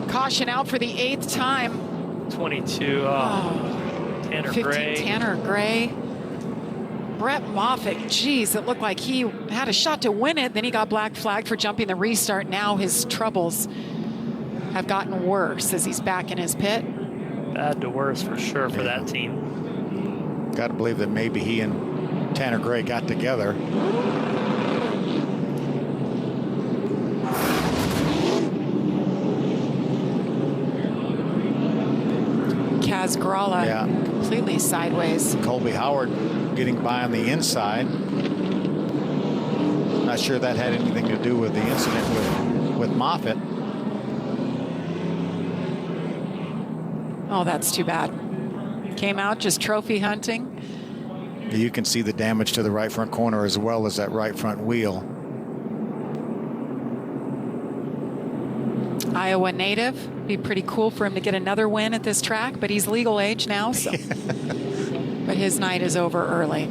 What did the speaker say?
Caution out for the 8th time. 22. Tanner 15, Gray. Tanner Gray. Brett Moffitt, geez, it looked like he had a shot to win it. Then he got black flagged for jumping the restart. Now his troubles have gotten worse as he's back in his pit. Bad to worse for sure for that team. Got to believe that maybe he and Tanner Gray got together. Kaz Gralla completely sideways. Colby Howard getting by on the inside. Not sure that had anything to do with the incident with Moffitt. Oh, that's too bad. Came out just trophy hunting. You can see the damage to the right front corner as well as that right front wheel. Iowa native. Be pretty cool for him to get another win at this track, but he's legal age now, so. But his night is over early.